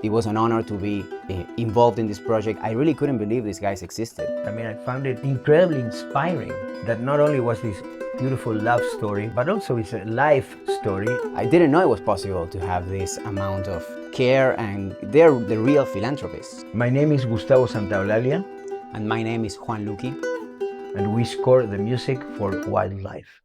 It was an honor to be involved in this project. I really couldn't believe these guys existed. I mean, I found it incredibly inspiring that not only was this beautiful love story, but also it's a life story. I didn't know it was possible to have this amount of care, and they're the real philanthropists. My name is Gustavo Santaolalia. And my name is Juan Luqui. And we score the music for Wildlife.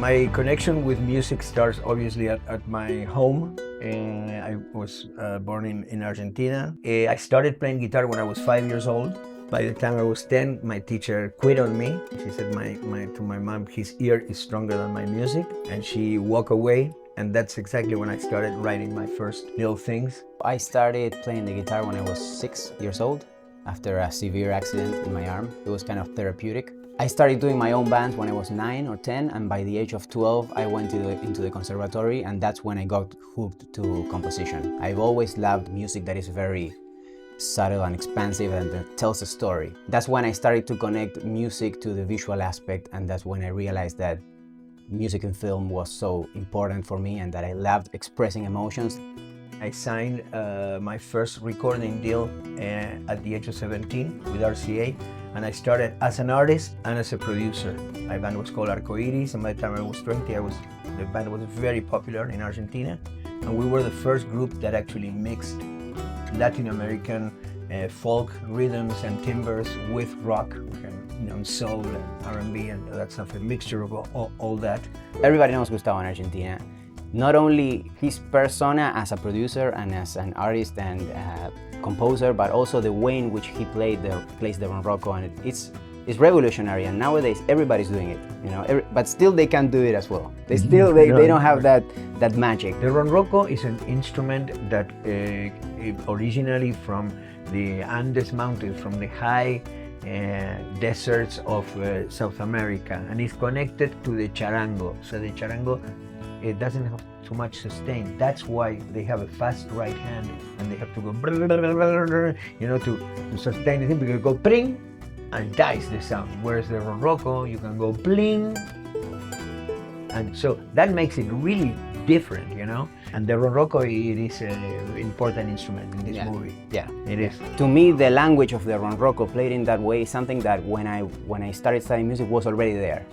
My connection with music starts obviously at my home. I was born in Argentina. I started playing guitar when I was 5 years old. By the time I was 10, my teacher quit on me. She said to my mom, his ear is stronger than my music. And she walked away. And that's exactly when I started writing my first little things. I started playing the guitar when I was 6 years old after a severe accident in my arm. It was kind of therapeutic. I started doing my own bands when I was 9 or 10, and by the age of 12 I went into the conservatory, and that's when I got hooked to composition. I've always loved music that is very subtle and expansive and that tells a story. That's when I started to connect music to the visual aspect, and that's when I realized that music and film was so important for me and that I loved expressing emotions. I signed my first recording deal at the age of 17 with RCA, and I started as an artist and as a producer. My band was called Arcoiris, and by the time I was 20, the band was very popular in Argentina, and we were the first group that actually mixed Latin American folk rhythms and timbers with rock, and soul and R&B and that stuff, a mixture of all that. Everybody knows Gustavo in Argentina. Not only his persona as a producer and as an artist and composer, but also the way in which he plays the ronroco, and it's revolutionary. And nowadays everybody's doing it, but still they can't do it as well. They don't have that magic. The ronroco is an instrument that originally from the Andes Mountains, from the high deserts of South America, and is connected to the charango. So the charango, it doesn't have too much sustain. That's why they have a fast right hand, and they have to go to sustain the thing, because you go pring and dies the sound. Whereas the ronroco, you can go bling, and so that makes it really different, And the ronroco, it is an important instrument in this movie. Yeah, it is. To me, the language of the ronroco played in that way is something that when I started studying music was already there.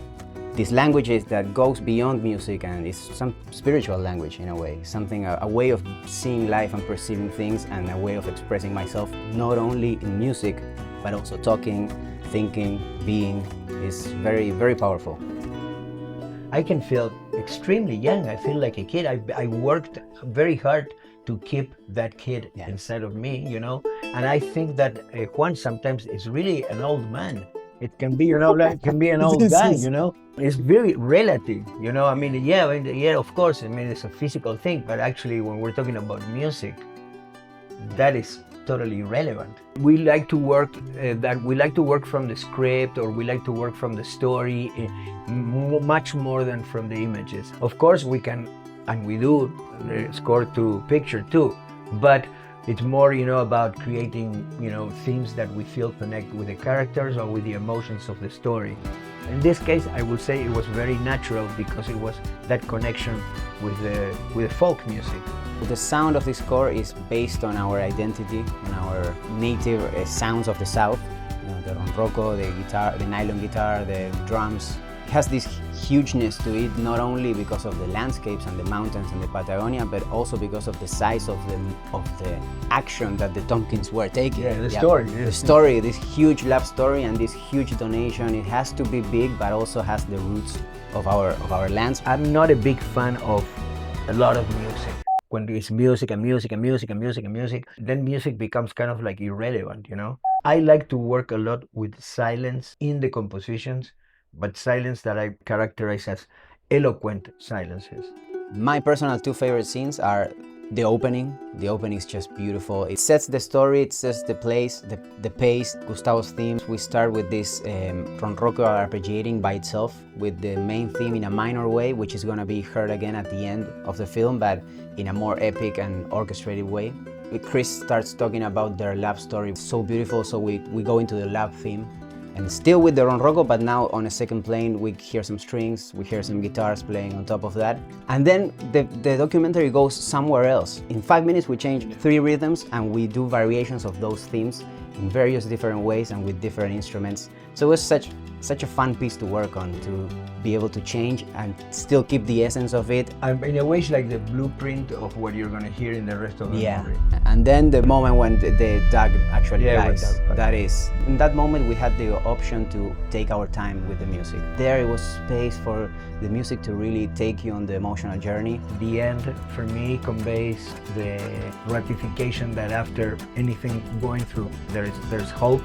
This language is that goes beyond music, and it's some spiritual language in a way, something, a way of seeing life and perceiving things, and a way of expressing myself, not only in music, but also talking, thinking, being, is very, very powerful. I can feel extremely young. I feel like a kid. I worked very hard to keep that kid inside of me, And I think that Juan sometimes is really an old man. It can be, it can be an old guy, It's very relative, I mean, of course, it's a physical thing, but actually when we're talking about music, that is totally irrelevant. We like to work from the script, or we like to work from the story, much more than from the images. Of course, we can, and we do, score to picture too, but it's more, about creating, themes that we feel connect with the characters or with the emotions of the story. In this case, I would say it was very natural because it was that connection with the folk music. The sound of this score is based on our identity, on our native sounds of the South. The ronroco, the guitar, the nylon guitar, the drums. It has this hugeness to it, not only because of the landscapes and the mountains and the Patagonia, but also because of the size of the action that the Tompkins were taking. Yeah, the story. The story, this huge love story and this huge donation. It has to be big, but also has the roots of our lands. I'm not a big fan of a lot of music. When it's music and music and music and music and music, then music becomes kind of like irrelevant, I like to work a lot with silence in the compositions, but silence that I characterize as eloquent silences. My personal two favorite scenes are the opening. The opening is just beautiful. It sets the story, it sets the place, the pace, Gustavo's themes. We start with this ronroco arpeggiating by itself with the main theme in a minor way, which is going to be heard again at the end of the film, but in a more epic and orchestrated way. Chris starts talking about their love story. It's so beautiful, so we go into the love theme. And still with the ronroco, but now on a second plane, we hear some strings, we hear some guitars playing on top of that. And then the documentary goes somewhere else. In 5 minutes, we change 3 rhythms and we do variations of those themes in various different ways and with different instruments. So it was such a fun piece to work on, to be able to change and still keep the essence of it. And in a way, it's like the blueprint of what you're going to hear in the rest of the movie. And then the moment when the dog actually dies, when that is, in that moment we had the option to take our time with the music. There it was space for the music to really take you on the emotional journey. The end, for me, conveys the gratification that after anything going through, there's hope.